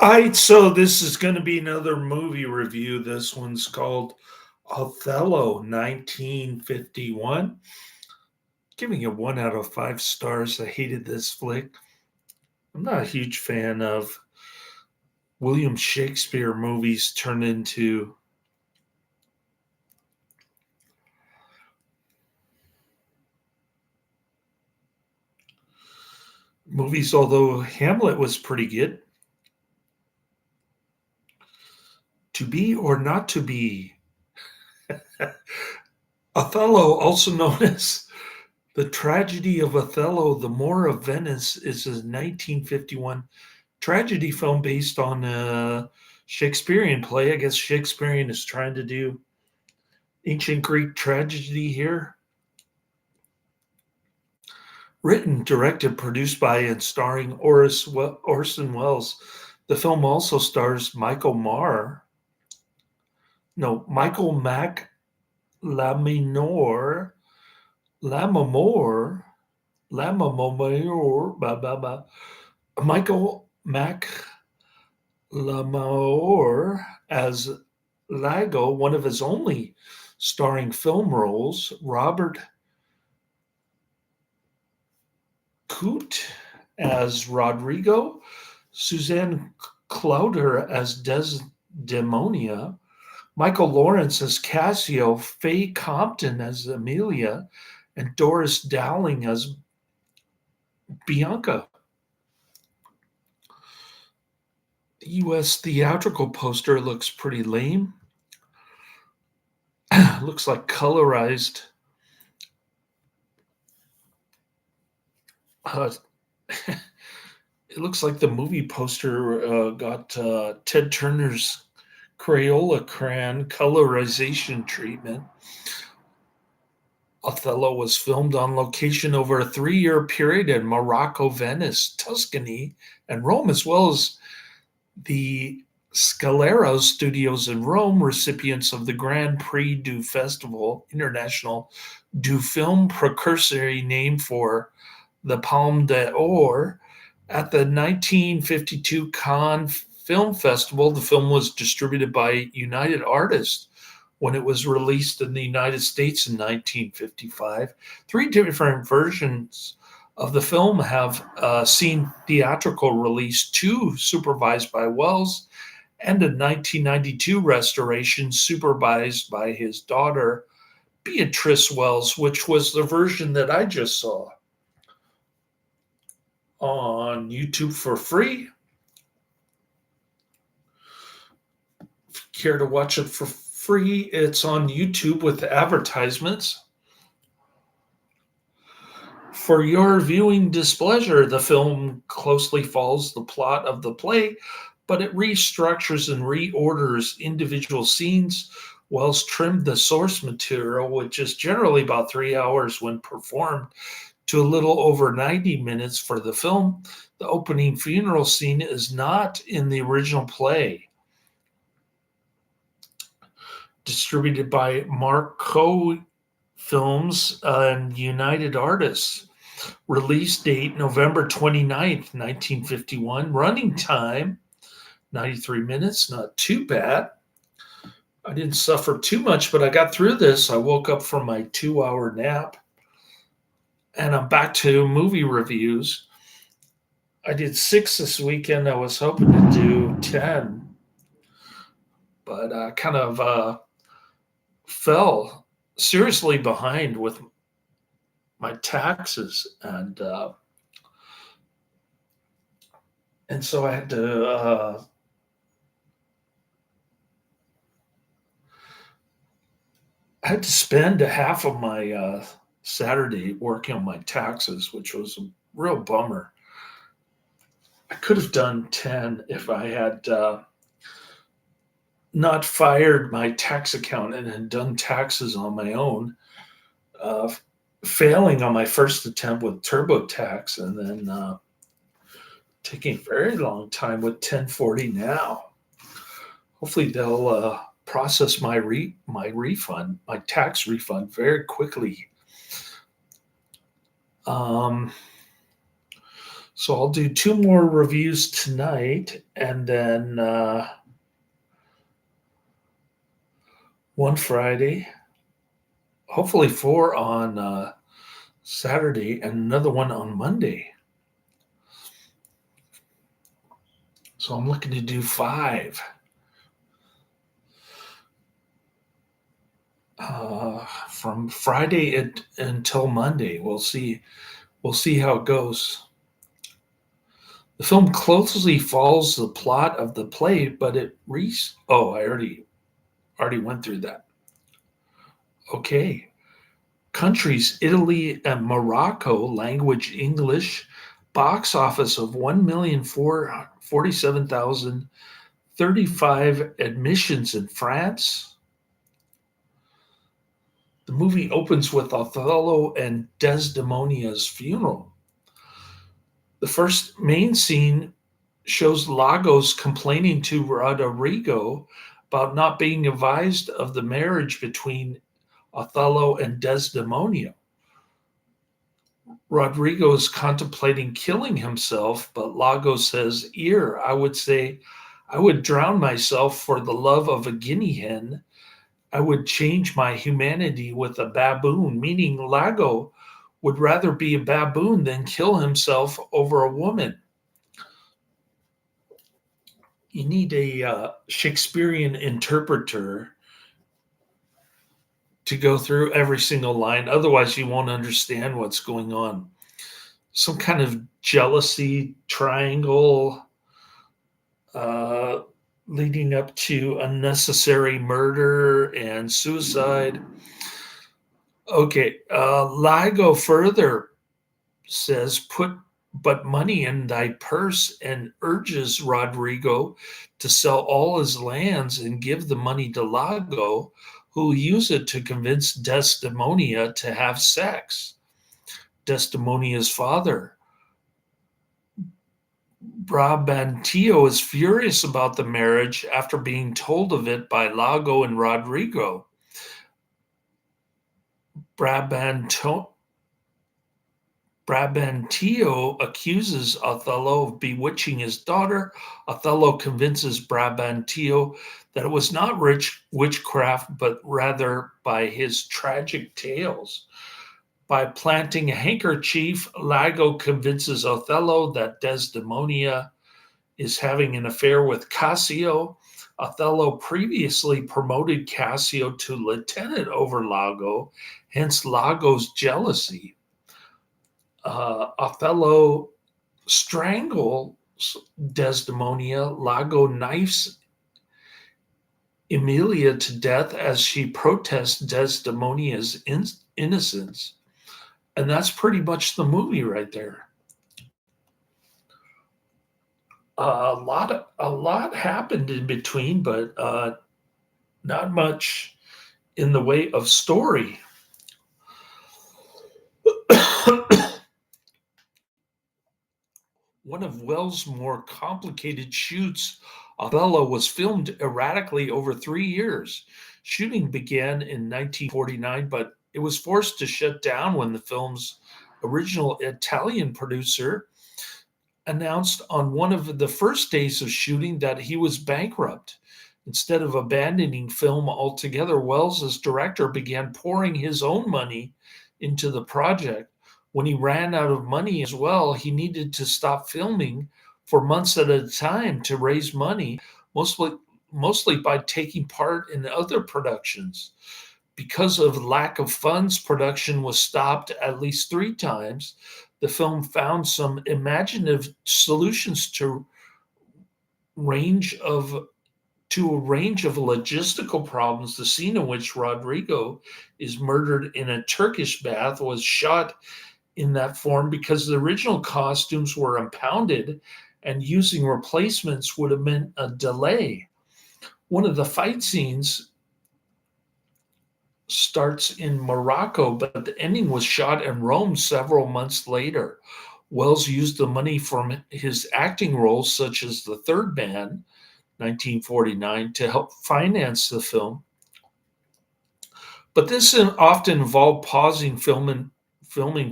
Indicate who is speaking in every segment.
Speaker 1: All right, so this is going to be another movie review. This one's called Othello 1951. Giving it 1 out of 5 stars. I hated this flick. I'm not a huge fan of William Shakespeare movies turned into movies, although Hamlet was pretty good. To be or not to be. Othello, also known as The Tragedy of Othello, The Moor of Venice, is a 1951 tragedy film based on a Shakespearean play. I guess Shakespearean is trying to do ancient Greek tragedy here. Written, directed, produced by, and starring Orson Welles. The film also stars Michael Mac Laminor, Lamamore, Lamamore, Michael Mac Lamore as Lago, one of his only starring film roles. Robert Coote as Rodrigo, Suzanne Clowder as Desdemonia, Michael Lawrence as Cassio, Faye Compton as Amelia, and Doris Dowling as Bianca. The U.S. theatrical poster looks pretty lame. Looks like colorized. It looks like the movie poster got Ted Turner's Crayola crayon colorization treatment. Othello was filmed on location over a 3-year period in Morocco, Venice, Tuscany, and Rome, as well as the Scalero Studios in Rome, recipients of the Grand Prix du Festival International du Film Precursor, named for the Palme d'Or. At the 1952 Cannes Film Festival, the film was distributed by United Artists when it was released in the United States in 1955. 3 different versions of the film have seen theatrical release, 2 supervised by Wells, and a 1992 restoration supervised by his daughter, Beatrice Wells, which was the version that I just saw on YouTube for free. If you care to watch it for free, it's on YouTube with advertisements. For your viewing displeasure, the film closely follows the plot of the play, but it restructures and reorders individual scenes. Wells trimmed the source material, which is generally about 3 hours when performed, to a little over 90 minutes for the film. The opening funeral scene is not in the original play. Distributed by Marco Films and United Artists. Release date November 29th, 1951. Running time 93 minutes, not too bad. I didn't suffer too much, but I got through this. I woke up from my 2-hour nap and I'm back to movie reviews. I did 6 this weekend. I was hoping to do 10, but I kind of fell seriously behind with my taxes, and so I had to spend a half of my Saturday working on my taxes, which was a real bummer. I could have done 10 if I had not fired my tax accountant and done taxes on my own, failing on my first attempt with TurboTax, and then taking a very long time with 1040 now. Hopefully they'll process my refund, my tax refund, very quickly. So I'll do two more reviews tonight, and then one Friday, hopefully four on Saturday, and another one on Monday. So I'm looking to do five from Friday until Monday. We'll see. We'll see how it goes. The film closely follows the plot of the play, but I already went through that. Okay. Countries Italy and Morocco, language English, box office of 1,447,035 admissions in France. The movie opens with Othello and Desdemonia's funeral. The first main scene shows Lagos complaining to Roderigo about not being advised of the marriage between Othello and Desdemona. Rodrigo is contemplating killing himself, but Lagos says, I would say, I would drown myself for the love of a guinea hen. I would change my humanity with a baboon, meaning Lago would rather be a baboon than kill himself over a woman. You need a Shakespearean interpreter to go through every single line. Otherwise, you won't understand what's going on. Some kind of jealousy triangle uh, leading up to unnecessary murder and suicide. Okay, Ligo further says, put but money in thy purse, and urges Rodrigo to sell all his lands and give the money to Lago, who will use it to convince Desdemona to have sex. Desdemonia's father, Brabantio, is furious about the marriage after being told of it by Lago and Rodrigo. Brabantio accuses Othello of bewitching his daughter. Othello convinces Brabantio that it was not witchcraft, but rather by his tragic tales. By planting a handkerchief, Lago convinces Othello that Desdemona is having an affair with Cassio. Othello previously promoted Cassio to lieutenant over Lago, hence Lago's jealousy. Othello strangles Desdemona. Lago knifes Emilia to death as she protests Desdemona's innocence. And that's pretty much the movie right there. A lot happened in between, but not much in the way of story. One of Wells' more complicated shoots, Othello, was filmed erratically over 3 years. Shooting began in 1949, but it was forced to shut down when the film's original Italian producer announced on one of the first days of shooting that he was bankrupt. Instead of abandoning film altogether, Wells, as director, began pouring his own money into the project. When he ran out of money as well, he needed to stop filming for months at a time to raise money, mostly by taking part in other productions. Because of lack of funds, production was stopped at least 3 times. The film found some imaginative solutions range of a range of logistical problems. The scene in which Rodrigo is murdered in a Turkish bath was shot in that form because the original costumes were impounded and using replacements would have meant a delay. One of the fight scenes starts in Morocco, but the ending was shot in Rome several months later. Wells used the money from his acting roles, such as The Third Man, 1949, to help finance the film. But this often involved pausing filming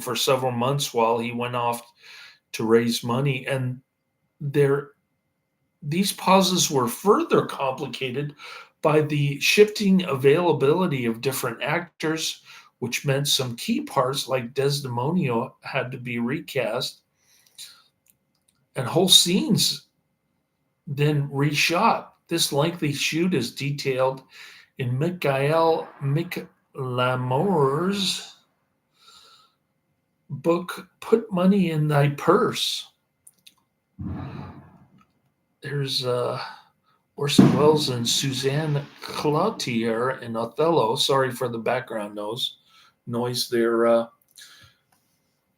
Speaker 1: for several months while he went off to raise money, and there these pauses were further complicated by the shifting availability of different actors, which meant some key parts like Desdemona had to be recast, and whole scenes then reshot. This lengthy shoot is detailed in Michael Miclamore's book, Put Money in Thy Purse. There's Orson Welles and Suzanne Cloutier in Othello. Sorry for the background noise.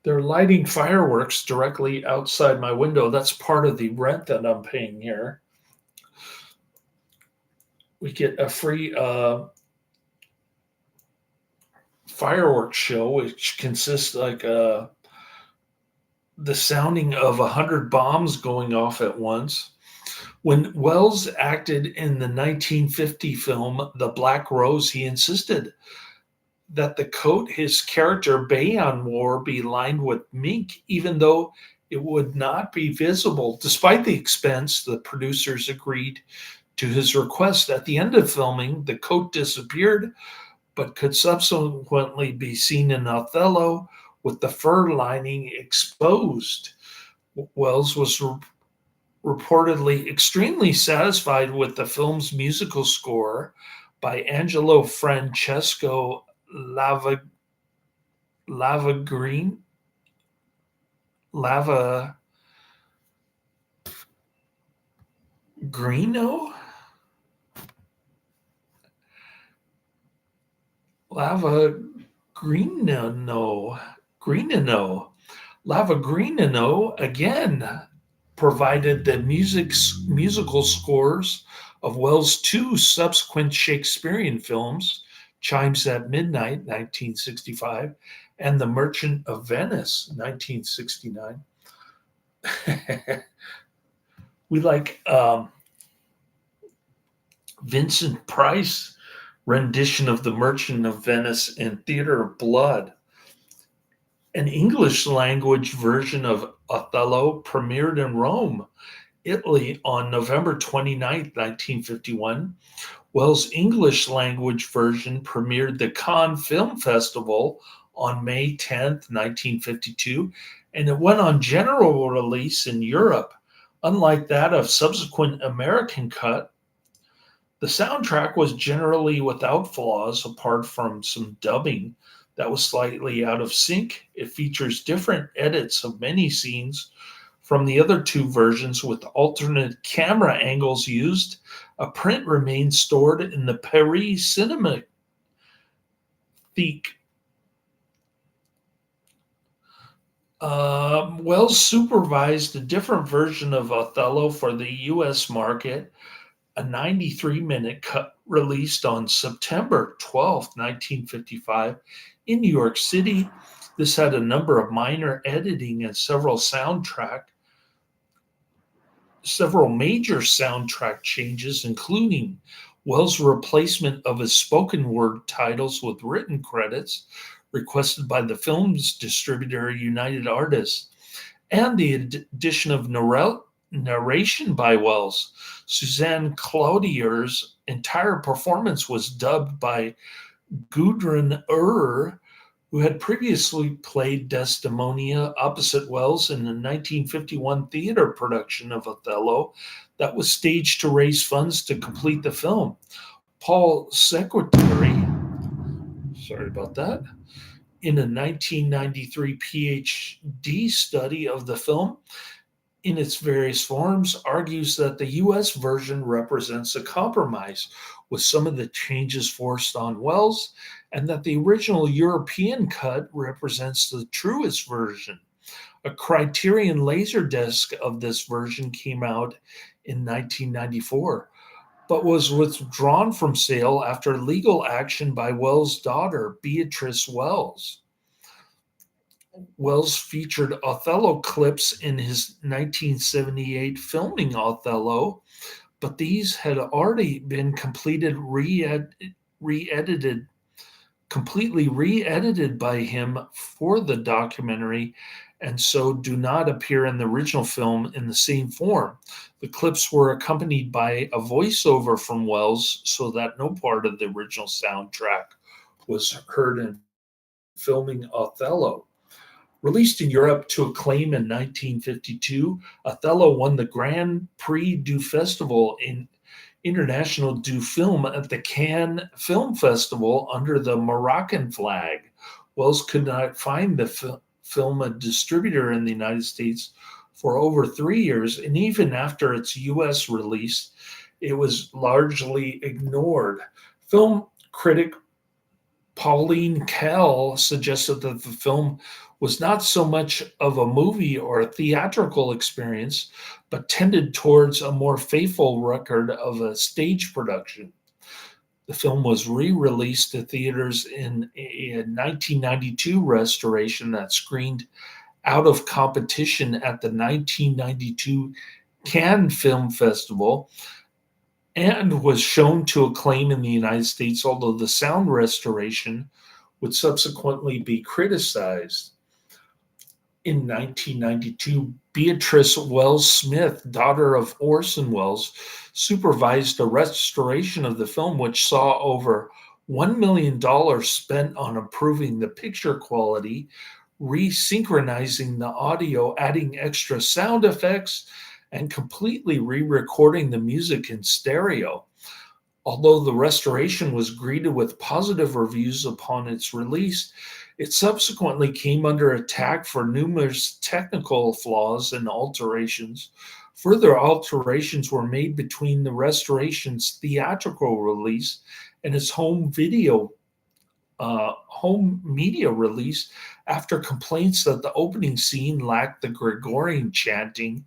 Speaker 1: They're lighting fireworks directly outside my window. That's part of the rent that I'm paying here. We get a free fireworks show, which consists like the sounding of 100 bombs going off at once. When Welles acted in the 1950 film The Black Rose, he insisted that the coat his character Bayon wore be lined with mink, even though it would not be visible. Despite the expense, the producers agreed to his request. At the end of filming, the coat disappeared, but could subsequently be seen in Othello with the fur lining exposed. Welles was reportedly extremely satisfied with the film's musical score by Angelo Francesco Lavagrino. Lavagrino again provided the musical scores of Welles' two subsequent Shakespearean films, Chimes at Midnight, 1965, and The Merchant of Venice, 1969. We like Vincent Price rendition of The Merchant of Venice in Theater of Blood. An English language version of Othello premiered in Rome, Italy on November 29, 1951. Welles' English language version premiered the Cannes Film Festival on May 10, 1952, and it went on general release in Europe. Unlike that of subsequent American cut, the soundtrack was generally without flaws apart from some dubbing that was slightly out of sync. It features different edits of many scenes from the other two versions with alternate camera angles used. A print remains stored in the Paris Cinematheque. Welles supervised a different version of Othello for the U.S. market, a 93-minute cut released on September 12, 1955, in New York City. This had a number of minor editing and several major soundtrack changes, including Welles' replacement of his spoken word titles with written credits requested by the film's distributor, United Artists, and the addition of narration by Welles. Suzanne Cloutier's entire performance was dubbed by Gudrun who had previously played Desdemona opposite Welles in the 1951 theater production of Othello that was staged to raise funds to complete the film. Paul Secretary, sorry about that, in a 1993 PhD study of the film in its various forms, argues that the US version represents a compromise with some of the changes forced on Welles, and that the original European cut represents the truest version. A Criterion Laserdisc of this version came out in 1994, but was withdrawn from sale after legal action by Welles' daughter, Beatrice Welles. Welles featured Othello clips in his 1978 filming Othello, but these had already been completely re-edited by him for the documentary, and so do not appear in the original film in the same form. The clips were accompanied by a voiceover from Wells so that no part of the original soundtrack was heard in filming Othello. Released in Europe to acclaim in 1952, Othello won the Grand Prix du Festival in International du Film at the Cannes Film Festival under the Moroccan flag. Wells could not find the film a distributor in the United States for over 3 years, and even after its US release, it was largely ignored. Film critic Pauline Kael suggested that the film was not so much of a movie or a theatrical experience, but tended towards a more faithful record of a stage production. The film was re-released to theaters in a 1992 restoration that screened out of competition at the 1992 Cannes Film Festival and was shown to acclaim in the United States, although the sound restoration would subsequently be criticized. In 1992, Beatrice Wells Smith, daughter of Orson Welles, supervised a restoration of the film, which saw over $1 million spent on improving the picture quality, resynchronizing the audio, adding extra sound effects, and completely re-recording the music in stereo. Although the restoration was greeted with positive reviews upon its release, it subsequently came under attack for numerous technical flaws and alterations. Further alterations were made between the restoration's theatrical release and its home media release after complaints that the opening scene lacked the Gregorian chanting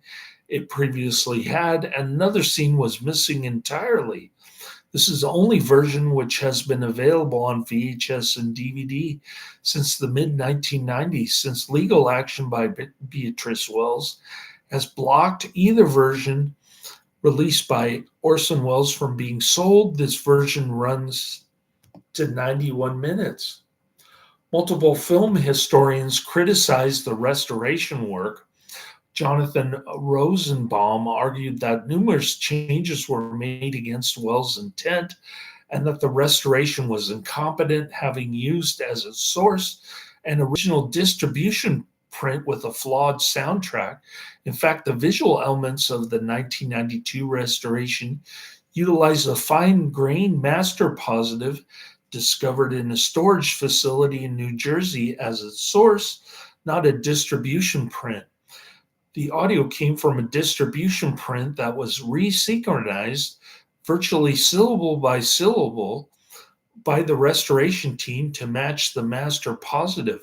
Speaker 1: it previously had, and another scene was missing entirely. This is the only version which has been available on VHS and DVD since the mid 1990s, since legal action by Beatrice Wells has blocked either version released by Orson Welles from being sold. This version runs to 91 minutes. Multiple film historians criticized the restoration work. Jonathan Rosenbaum argued that numerous changes were made against Wells' intent and that the restoration was incompetent, having used as a source an original distribution print with a flawed soundtrack. In fact, the visual elements of the 1992 restoration utilize a fine-grained master positive discovered in a storage facility in New Jersey as its source, not a distribution print. The audio came from a distribution print that was resynchronized virtually syllable by syllable by the restoration team to match the master positive.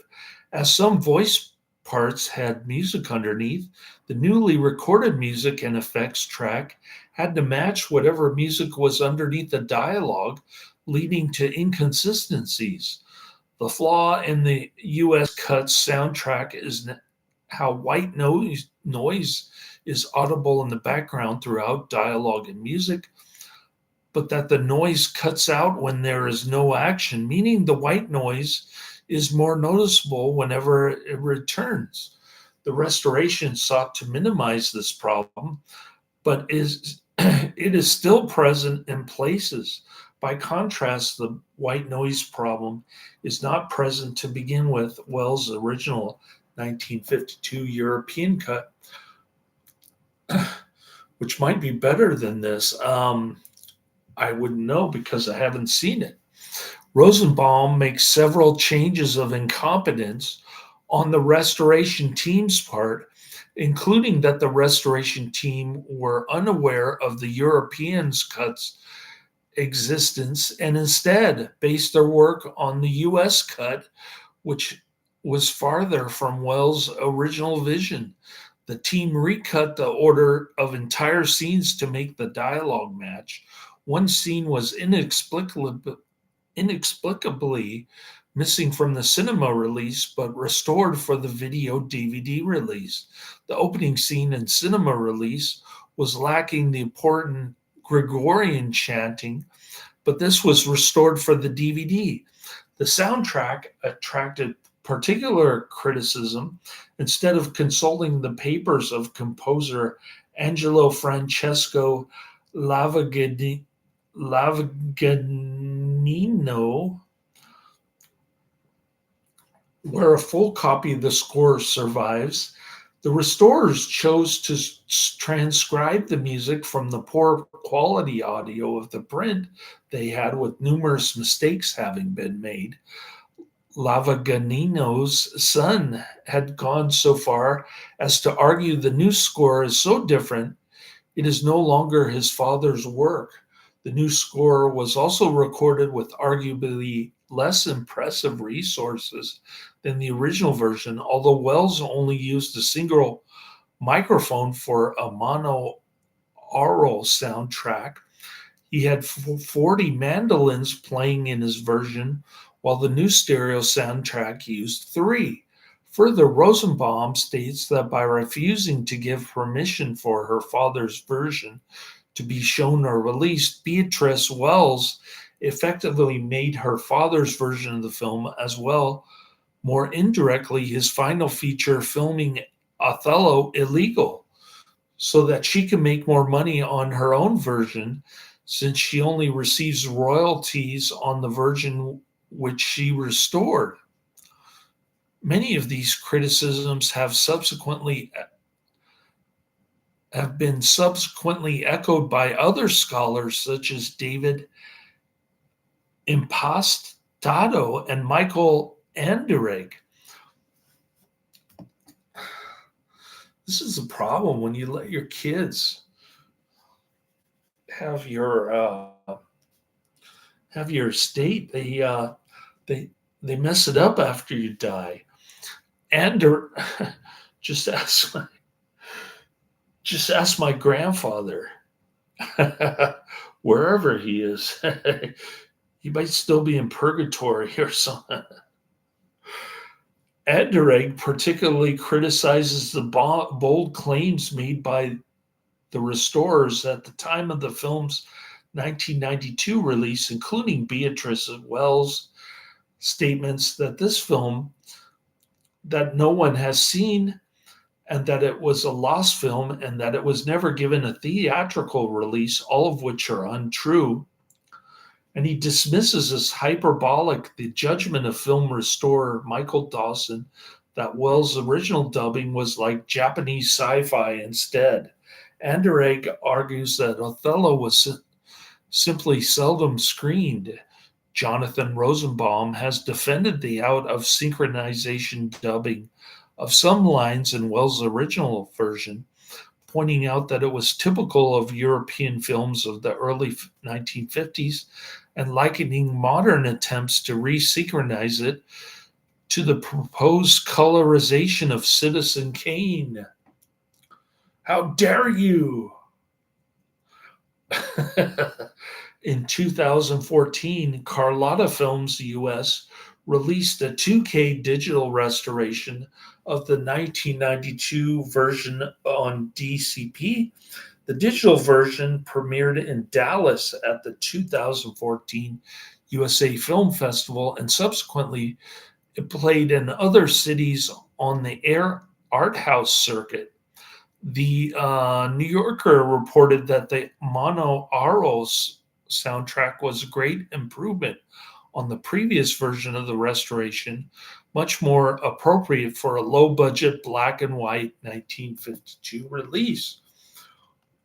Speaker 1: As some voice parts had music underneath, the newly recorded music and effects track had to match whatever music was underneath the dialogue, leading to inconsistencies. The flaw in the US cut soundtrack is how white noise is audible in the background throughout dialogue and music, but that the noise cuts out when there is no action, meaning the white noise is more noticeable whenever it returns. The restoration sought to minimize this problem, but it is still present in places. By contrast, the white noise problem is not present to begin with Wells' original 1952 European cut, which might be better than this. I wouldn't know because I haven't seen it. Rosenbaum makes several changes of incompetence on the restoration team's part, including that the restoration team were unaware of the Europeans' cut's existence and instead based their work on the US cut, which was farther from Wells' original vision. The team recut the order of entire scenes to make the dialogue match. One scene was inexplicably missing from the cinema release, but restored for the video DVD release. The opening scene in cinema release was lacking the important Gregorian chanting, but this was restored for the DVD. The soundtrack attracted particular criticism, instead of consulting the papers of composer Angelo Francesco Lavagnino, where a full copy of the score survives, the restorers chose to transcribe the music from the poor quality audio of the print they had, with numerous mistakes having been made. Lavagnino's son had gone so far as to argue the new score is so different it is no longer his father's work. The new score was also recorded with arguably less impressive resources than the original version, although Wells only used a single microphone for a mono aural soundtrack. He had 40 mandolins playing in his version, while the new stereo soundtrack used three. Further, Rosenbaum states that by refusing to give permission for her father's version to be shown or released, Beatrice Wells effectively made her father's version of the film, as well, more indirectly, his final feature filming Othello, illegal, so that she can make more money on her own version, since she only receives royalties on the version which she restored. Many of these criticisms have been subsequently echoed by other scholars such as David Impastato and Michael Anderegg. This is a problem when you let your kids have your estate. They mess it up after you die. Ander, just ask my grandfather, wherever he is. He might still be in purgatory or something. Anderegg particularly criticizes the bold claims made by the restorers at the time of the film's 1992 release, including Beatrice Wells' statements that this film that no one has seen, and that it was a lost film, and that it was never given a theatrical release, all of which are untrue. And he dismisses as hyperbolic the judgment of film restorer Michael Dawson that Wells' original dubbing was like Japanese sci-fi instead. Anderegg argues that Othello was simply seldom screened. Jonathan Rosenbaum has defended the out of synchronization dubbing of some lines in Wells' original version, pointing out that it was typical of European films of the early 1950s, and likening modern attempts to resynchronize it to the proposed colorization of Citizen Kane. How dare you! In 2014, Carlotta Films US released a 2K digital restoration of the 1992 version on DCP. The digital version premiered in Dallas at the 2014 USA Film Festival, and subsequently it played in other cities on the art house circuit. The New Yorker reported that the mono aural soundtrack was a great improvement on the previous version of the restoration, much more appropriate for a low-budget black and white 1952 release.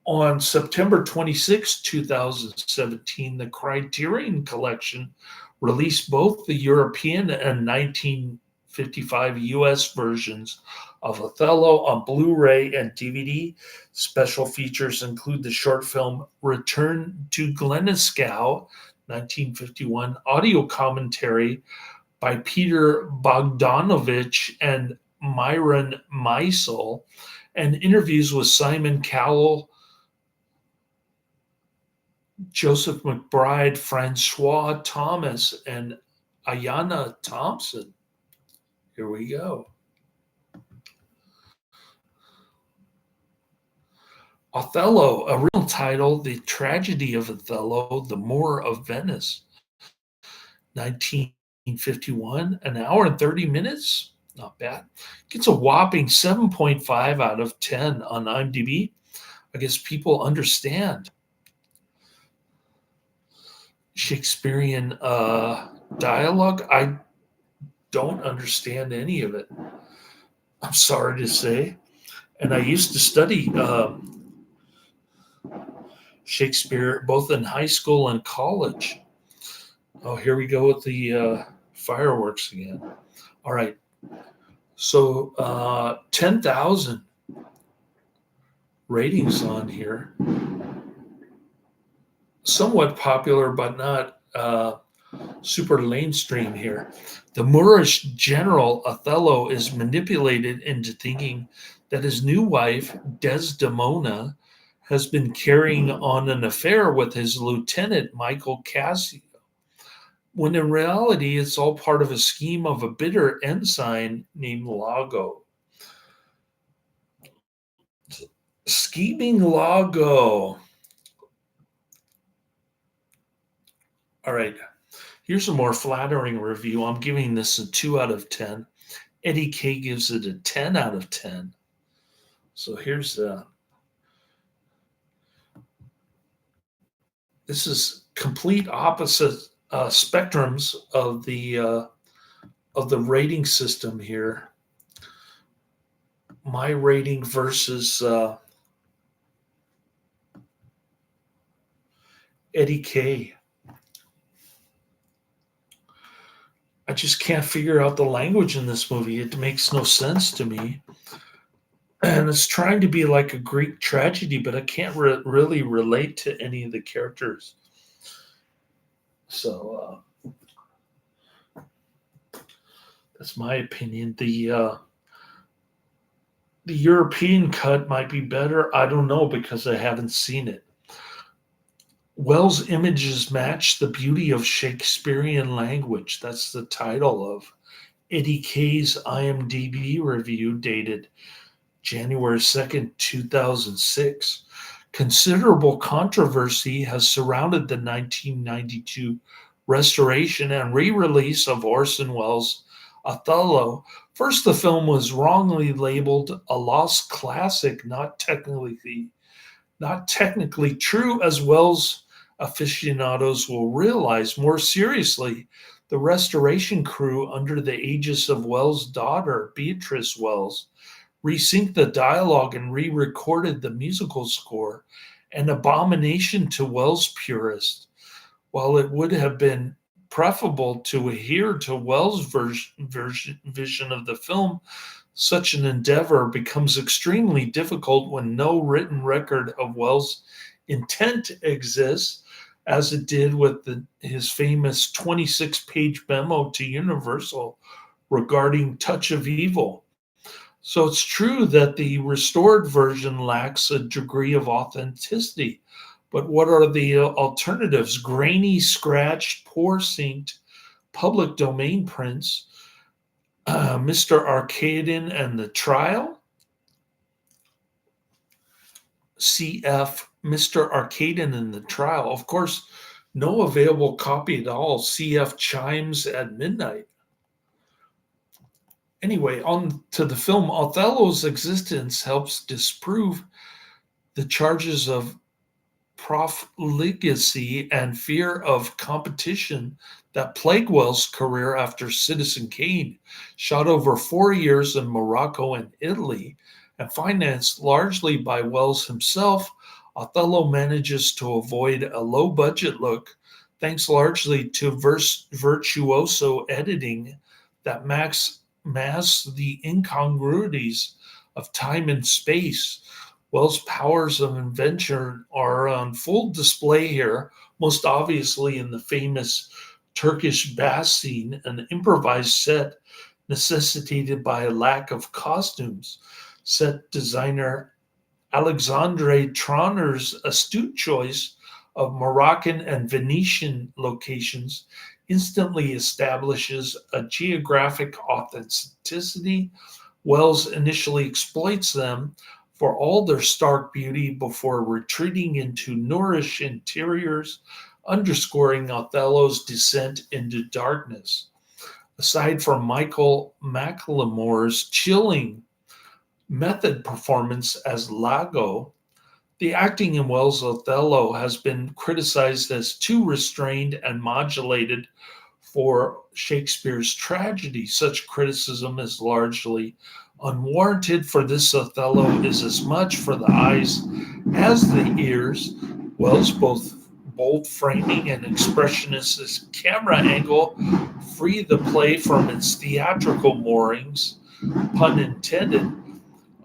Speaker 1: On September 26, 2017, the Criterion Collection released both the European and 1955 US versions of Othello on Blu-ray and DVD. Special features include the short film Return to Gleniscow, 1951, audio commentary by Peter Bogdanovich and Myron Meisel, and interviews with Simon Cowell, Joseph McBride, Francois Thomas, and Ayanna Thompson. Here we go. Othello, a real title, The Tragedy of Othello, The Moor of Venice, 19 1951, an hour and 30 minutes. Not bad. Gets a whopping 7.5 out of 10 on IMDb. I guess people understand Shakespearean dialogue. I don't understand any of it. I'm sorry to say. And I used to study Shakespeare both in high school and college. Oh, here we go with the fireworks again. All right. So 10,000 ratings on here. Somewhat popular, but not super mainstream here. The Moorish general Othello is manipulated into thinking that his new wife, Desdemona, has been carrying on an affair with his lieutenant, Michael Cassio, when in reality it's all part of a scheme of a bitter ensign named Lago. Scheming Lago. All right, here's a more flattering review. I'm giving this a 2 out of 10. Eddie K gives it a 10 out of 10. So here's this is complete opposite spectrums of the rating system here. My rating versus Eddie K. I just can't figure out the language in this movie. It makes no sense to me. And it's trying to be like a Greek tragedy, but I can't really relate to any of the characters. So that's my opinion. The European cut might be better. I don't know because I haven't seen it. Wells' images match the beauty of Shakespearean language. That's the title of Eddie K's IMDb review dated January 2nd, 2006. Considerable controversy has surrounded the 1992 restoration and re-release of Orson Welles' Othello. First, the film was wrongly labeled a lost classic, not technically true, as Welles aficionados will realize. More seriously, the restoration crew, under the aegis of Welles' daughter, Beatrice Welles, resynced the dialogue and re-recorded the musical score, an abomination to Welles purists. While it would have been preferable to adhere to Welles' vision of the film, such an endeavor becomes extremely difficult when no written record of Welles' intent exists, as it did with his famous 26-page memo to Universal regarding Touch of Evil. So it's true that the restored version lacks a degree of authenticity. But what are the alternatives? Grainy, scratched, poor synced, public domain prints, Mr. Arcadian and the Trial, CF, Mr. Arcadian and the Trial. Of course, no available copy at all. CF Chimes at Midnight. Anyway, on to the film. Othello's existence helps disprove the charges of profligacy and fear of competition that plagued Welles' career after Citizen Kane, shot over 4 years in Morocco and Italy, and financed largely by Welles himself. Othello manages to avoid a low-budget look, thanks largely to virtuoso editing that masks the incongruities of time and space. Welles' powers of invention are on full display here, most obviously in the famous Turkish bath scene, an improvised set necessitated by a lack of costumes. Set designer Alexandre Trauner's astute choice of Moroccan and Venetian locations instantly establishes a geographic authenticity. Welles initially exploits them for all their stark beauty before retreating into Moorish interiors, underscoring Othello's descent into darkness. Aside from Michael McLemore's chilling method performance as Lago, the acting in Wells' Othello has been criticized as too restrained and modulated for Shakespeare's tragedy. Such criticism is largely unwarranted, for this Othello is as much for the eyes as the ears. Wells' both bold framing and expressionist camera angle free the play from its theatrical moorings, pun intended,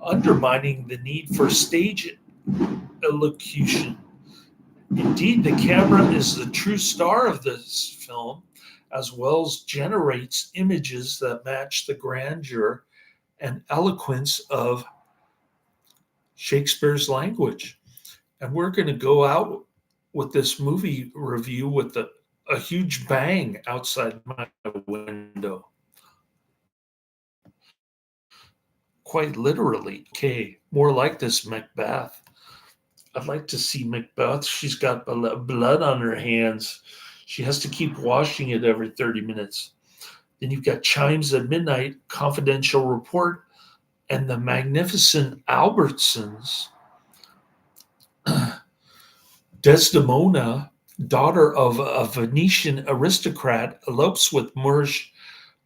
Speaker 1: undermining the need for stage elocution. Indeed, the camera is the true star of this film, as Wells generates images that match the grandeur and eloquence of Shakespeare's language. And we're going to go out with this movie review with a huge bang outside my window. Quite literally. Okay, more like this Macbeth. I'd like to see Macbeth. She's got blood on her hands. She has to keep washing it every 30 minutes. Then you've got Chimes at Midnight, Confidential Report, and the magnificent Albertsons. Desdemona, daughter of a Venetian aristocrat, elopes with Moorish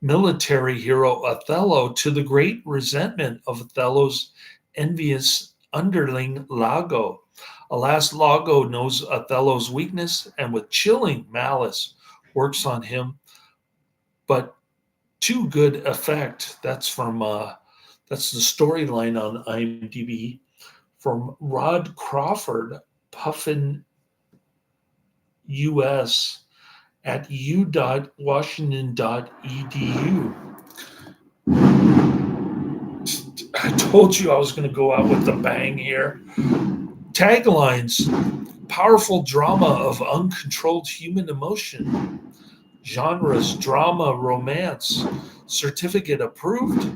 Speaker 1: military hero Othello, to the great resentment of Othello's envious underling Lago. Alas, Lago knows Othello's weakness and with chilling malice works on him, but to good effect. That's that's the storyline on IMDb from Rod Crawford, Puffin US at u.washington.edu. I told you I was going to go out with a bang here. Taglines: powerful drama of uncontrolled human emotion. Genres: drama, romance. Certificate approved.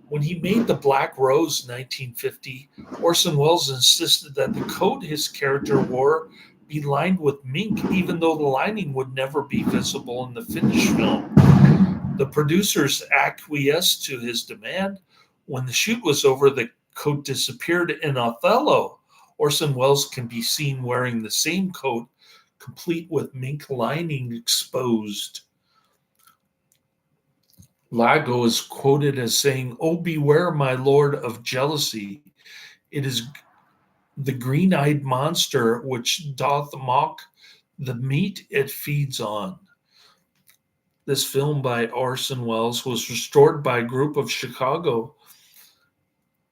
Speaker 1: When he made The Black Rose in 1950, Orson Welles insisted that the coat his character wore be lined with mink, even though the lining would never be visible in the finished film. The producers acquiesced to his demand. When the shoot was over, the coat disappeared. In Othello, Orson Welles can be seen wearing the same coat, complete with mink lining exposed. Lago is quoted as saying, "Oh, beware, my lord, of jealousy. It is the green-eyed monster which doth mock the meat it feeds on." This film by Orson Welles was restored by a group of Chicago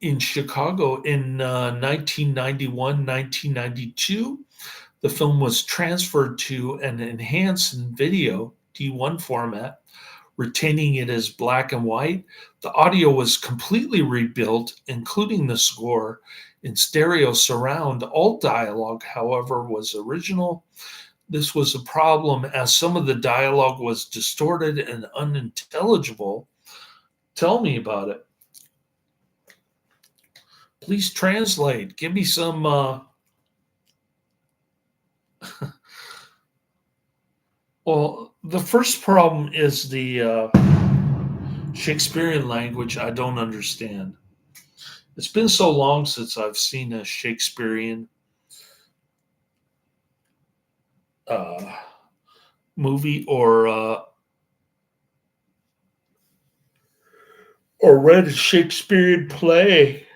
Speaker 1: in 1991-1992. The film was transferred to an enhanced video D1 format, retaining it as black and white. The audio was completely rebuilt, including the score, in stereo surround. All dialogue, however, was original. This was a problem as some of the dialogue was distorted and unintelligible. Tell me about it. Please translate. Give me some well, the first problem is the Shakespearean language I don't understand. It's been so long since I've seen a Shakespearean movie or read a Shakespearean play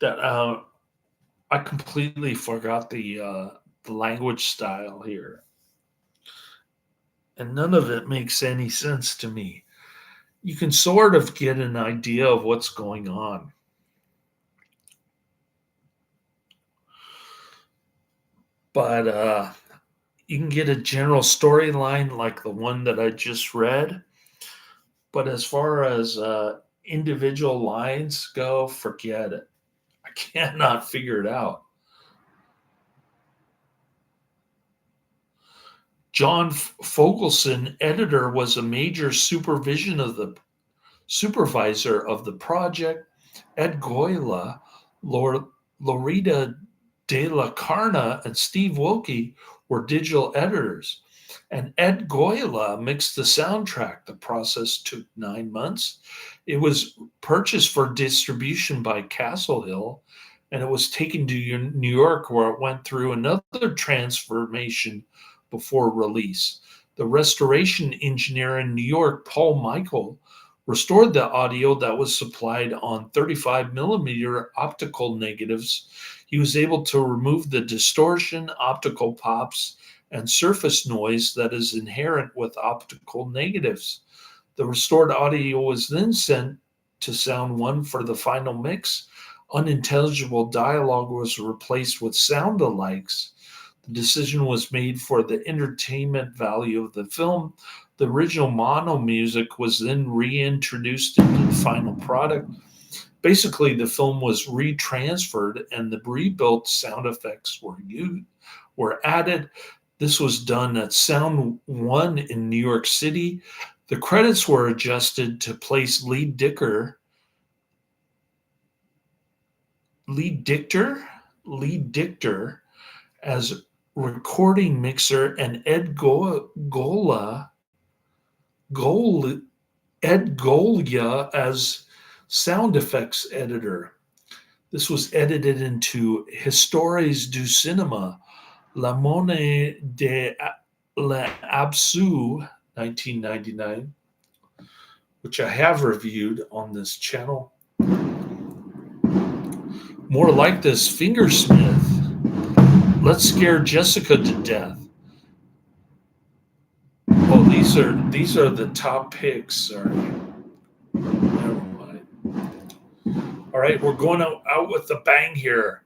Speaker 1: that I completely forgot the language style here, and none of it makes any sense to me. You can sort of get an idea of what's going on, but you can get a general storyline like the one that I just read. But as far as individual lines go, forget it. I cannot figure it out. John Fogelson, editor, was a major supervisor of the project. Ed Goyla, Loretta De La Carna, and Steve Wilkie were digital editors. And Ed Goyla mixed the soundtrack. The process took 9 months. It was purchased for distribution by Castle Hill, and it was taken to New York, where it went through another transformation before release. The restoration engineer in New York, Paul Michael, restored the audio that was supplied on 35 millimeter optical negatives. He was able to remove the distortion, optical pops, and surface noise that is inherent with optical negatives. The restored audio was then sent to Sound One for the final mix. Unintelligible dialogue was replaced with sound alikes. The decision was made for the entertainment value of the film. The original mono music was then reintroduced into the final product. Basically, the film was retransferred and the rebuilt sound effects were added. This was done at Sound One in New York City. The credits were adjusted to place Lee Dichter as recording mixer and Gol- Ed Golia as sound effects editor. This was edited into Histories du Cinema, La Monnaie de l'Absous, 1999, which I have reviewed on this channel. More like this, Fingersmith. Let's Scare Jessica to Death. Oh, these are the top picks. Sorry. Never mind. All right, we're going out with a bang here.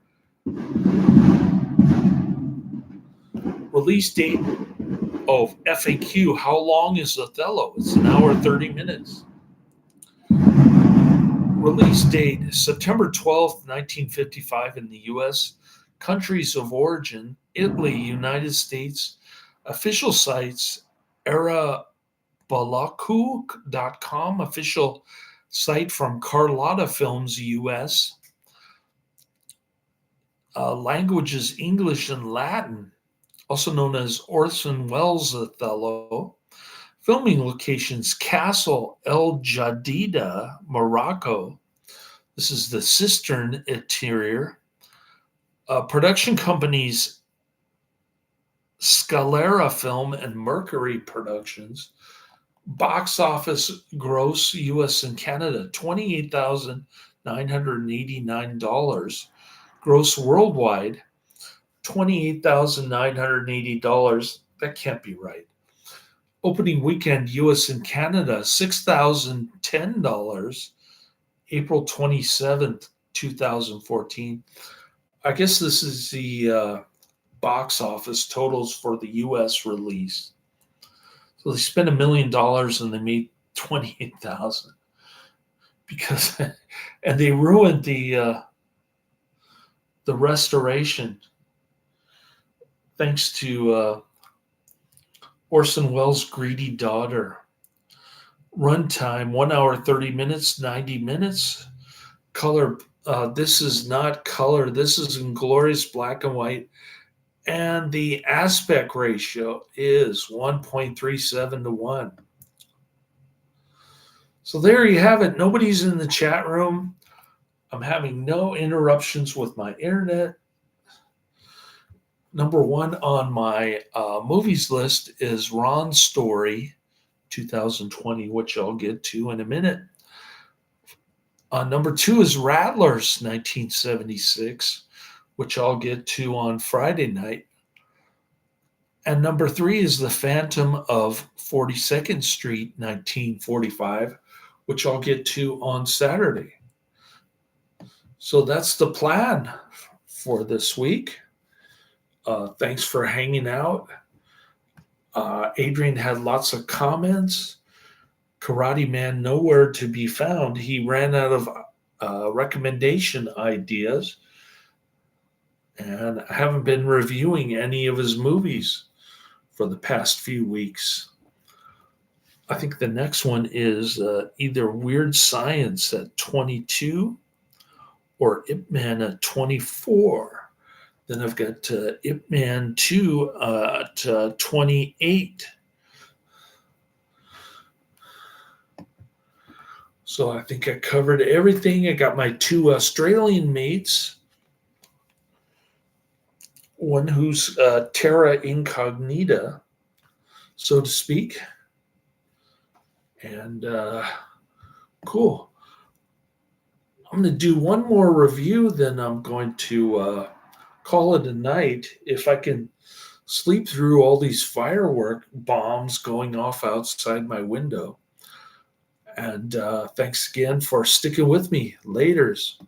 Speaker 1: Release date of FAQ. How long is Othello? It's an hour 30 minutes. Release date September 12th, 1955 in the US. Countries of origin Italy, United States. Official sites arabalaku.com, official site from Carlotta Films US. Languages English and Latin, also known as Orson Welles' Othello. Filming locations Castle El Jadida, Morocco. This is the cistern interior. Production companies Scalera Film and Mercury Productions. Box office gross US and Canada $28,989. Gross worldwide $28,980. That can't be right. Opening weekend US and Canada $6,010. April 27th, 2014. I guess this is the box office totals for the US release. So they spent $1 million and they made 28,000 because, and they ruined the restoration thanks to Orson Welles' greedy daughter. Runtime 1 hour 30 minutes, 90 minutes. Color. This is not color. This is in glorious black and white. And the aspect ratio is 1.37 to 1. So there you have it. Nobody's in the chat room. I'm having no interruptions with my internet. Number one on my movies list is Ron's Story 2020, which I'll get to in a minute. Number two is Rattlers 1976, which I'll get to on Friday night. And number three is The Phantom of 42nd Street 1945, which I'll get to on Saturday. So that's the plan for this week. Thanks for hanging out. Adrian had lots of comments. Karate Man nowhere to be found. He ran out of recommendation ideas, and I haven't been reviewing any of his movies for the past few weeks. I think the next one is either Weird Science at 22 or Ip Man at 24. Then I've got Ip Man 2 at 28. So I think I covered everything. I got my 2 Australian mates, one who's terra incognita, so to speak. And cool. I'm going to do one more review, then I'm going to call it a night. If I can sleep through all these firework bombs going off outside my window. And thanks again for sticking with me. Laters.